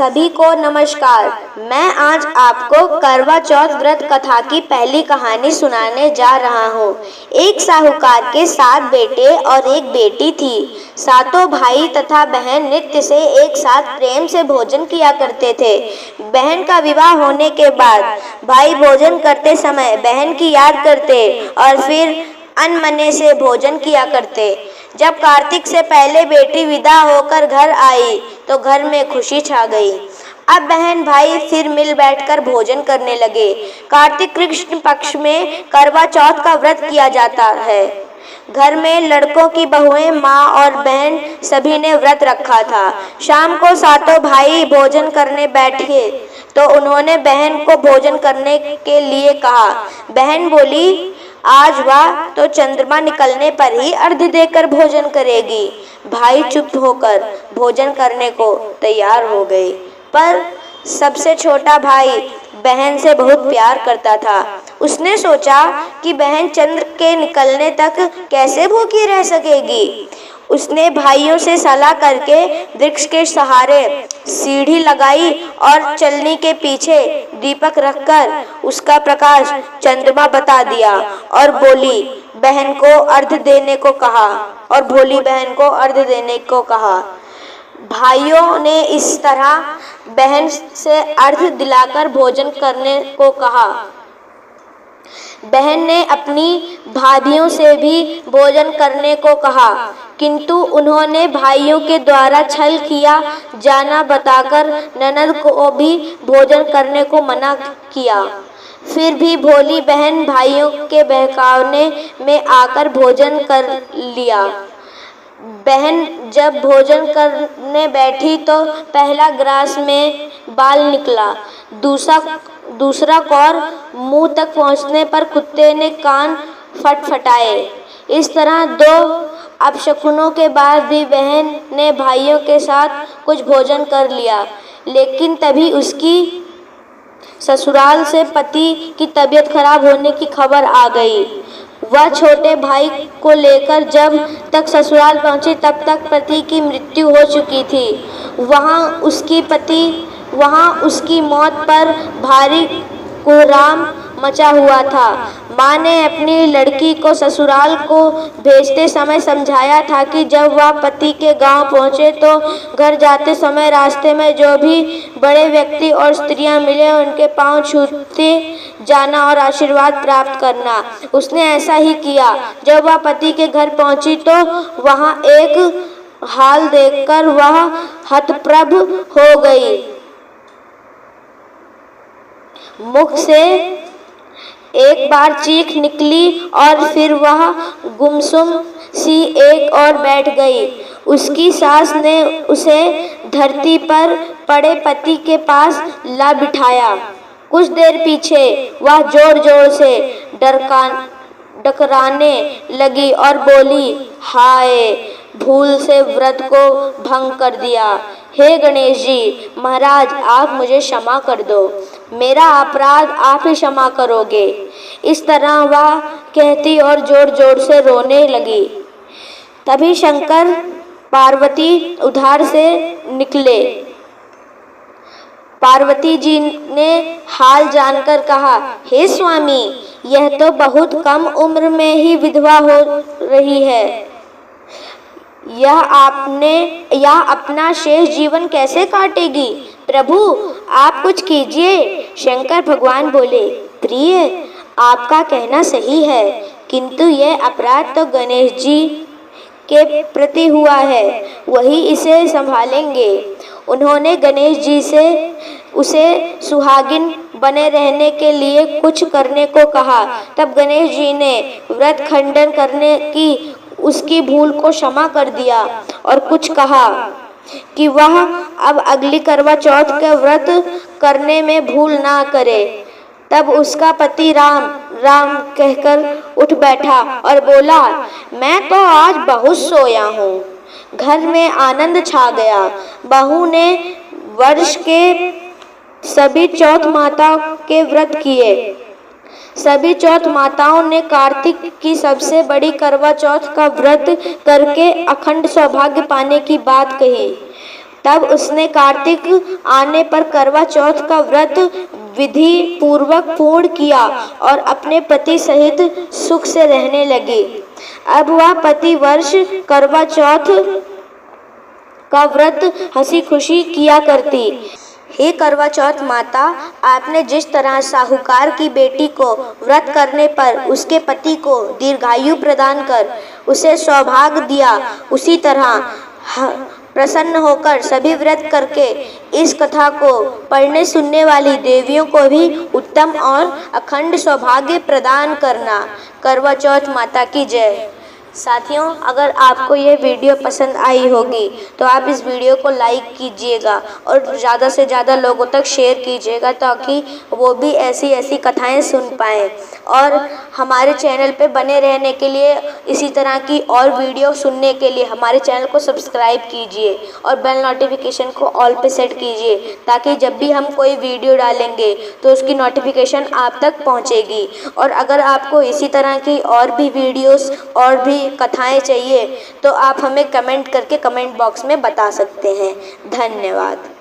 सभी को नमस्कार। मैं आज आपको करवा चौथ व्रत कथा की पहली कहानी सुनाने जा रहा हूँ। एक साहूकार के 7 बेटे और एक बेटी थी। सातों भाई तथा बहन नित्य से एक साथ प्रेम से भोजन किया करते थे। बहन का विवाह होने के बाद भाई भोजन करते समय बहन की याद करते और फिर अनमने से भोजन किया करते। जब कार्तिक से पहले बेटी विदा होकर घर आई तो घर में खुशी छा गई। अब बहन भाई फिर मिल बैठकर भोजन करने लगे। कार्तिक कृष्ण पक्ष में करवा चौथ का व्रत किया जाता है। घर में लड़कों की बहुएं, माँ और बहन सभी ने व्रत रखा था। शाम को सातों भाई भोजन करने बैठे तो उन्होंने बहन को भोजन करने के लिए कहा। बहन बोली, आज वह तो चंद्रमा निकलने पर ही अर्घ्य देकर भोजन करेगी। भाई चुप होकर भोजन करने को तैयार हो गए, पर सबसे छोटा भाई बहन से बहुत प्यार करता था। उसने सोचा कि बहन चंद्र के निकलने तक कैसे भूखी रह सकेगी। उसने भाइयों से सलाह करके वृक्ष के सहारे सीढ़ी लगाई और चलनी के पीछे दीपक रखकर उसका प्रकाश चंद्रमा बता दिया और बोली बहन को अर्घ्य देने को कहा। भाइयों ने इस तरह बहन से अर्घ्य दिलाकर भोजन करने को कहा। बहन ने अपनी भाभियों से भी भोजन करने को कहा, किंतु उन्होंने भाइयों के द्वारा छल किया जाना बताकर ननद को भी भोजन करने को मना किया। फिर भी भोली बहन भाइयों के बहकावे में आकर भोजन कर लिया। बहन जब भोजन करने बैठी तो पहला ग्रास में बाल निकला, दूसरा कौर मुंह तक पहुंचने पर कुत्ते ने कान फटफटाए। इस तरह 2 अपशकुनों के बाद भी बहन ने भाइयों के साथ कुछ भोजन कर लिया, लेकिन तभी उसकी ससुराल से पति की तबीयत खराब होने की खबर आ गई। वह छोटे भाई को लेकर जब तक ससुराल पहुंची तब तक पति की मृत्यु हो चुकी थी। वहाँ उसकी मौत पर भारी कोहराम मचा हुआ था। माँ ने अपनी लड़की को ससुराल को भेजते समय समझाया था कि जब वह पति के गांव पहुँचे तो घर जाते समय रास्ते में जो भी बड़े व्यक्ति और स्त्रियां मिले उनके पांव छूते जाना और आशीर्वाद प्राप्त करना। उसने ऐसा ही किया। जब वह पति के घर पहुंची तो वहां एक हाल देखकर वह हतप्रभ हो गई। मुख से एक बार चीख निकली और फिर वह गुमसुम सी एक और बैठ गई। उसकी सास ने उसे धरती पर पड़े पति के पास ला बिठाया। कुछ देर पीछे वह जोर जोर से डकराने लगी और बोली, हाय, भूल से व्रत को भंग कर दिया। हे गणेश जी महाराज, आप मुझे क्षमा कर दो। मेरा अपराध आप ही क्षमा करोगे। इस तरह वह कहती और जोर जोर से रोने लगी। तभी शंकर पार्वती उधार से निकले। पार्वती जी ने हाल जानकर कहा, हे स्वामी, यह तो बहुत कम उम्र में ही विधवा हो रही है। यह अपना शेष जीवन कैसे काटेगी? प्रभु, आप कुछ कीजिए। शंकर भगवान बोले, प्रिय, आपका कहना सही है, किंतु यह अपराध तो गणेश जी के प्रति हुआ है, वही इसे संभालेंगे। उन्होंने गणेश जी से उसे सुहागिन बने रहने के लिए कुछ करने को कहा। तब गणेश जी ने व्रत खंडन करने की उसकी भूल को क्षमा कर दिया और कुछ कहा कि वह अब अगली करवा चौथ का व्रत करने में भूल ना करे। तब उसका पति राम राम कहकर उठ बैठा और बोला, मैं तो आज बहुत सोया हूँ। घर में आनंद छा गया। बहू ने वर्ष के सभी चौथ माता के व्रत किए। सभी चौथ माताओं ने कार्तिक की सबसे बड़ी करवा चौथ का व्रत करके अखंड सौभाग्य पाने की बात कही। तब उसने कार्तिक आने पर करवा चौथ का व्रत विधि पूर्वक पूर्ण किया और अपने पति सहित सुख से रहने लगी। अब वह प्रति वर्ष करवा चौथ का व्रत हंसी खुशी किया करती। हे करवा चौथ माता, आपने जिस तरह साहूकार की बेटी को व्रत करने पर उसके पति को दीर्घायु प्रदान कर उसे सौभाग्य दिया, उसी तरह प्रसन्न होकर सभी व्रत करके इस कथा को पढ़ने सुनने वाली देवियों को भी उत्तम और अखंड सौभाग्य प्रदान करना। करवा चौथ माता की जय। साथियों, अगर आपको ये वीडियो पसंद आई होगी तो आप इस वीडियो को लाइक कीजिएगा और ज़्यादा से ज़्यादा लोगों तक शेयर कीजिएगा ताकि वो भी ऐसी ऐसी कथाएं सुन पाएँ। और हमारे चैनल पे बने रहने के लिए, इसी तरह की और वीडियो सुनने के लिए हमारे चैनल को सब्सक्राइब कीजिए और बेल नोटिफिकेशन को ऑल पे सेट कीजिए ताकि जब भी हम कोई वीडियो डालेंगे तो उसकी नोटिफिकेशन आप तक पहुंचेगी। और अगर आपको इसी तरह की और भी वीडियोस और भी कथाएं चाहिए तो आप हमें कमेंट करके कमेंट बॉक्स में बता सकते हैं। धन्यवाद।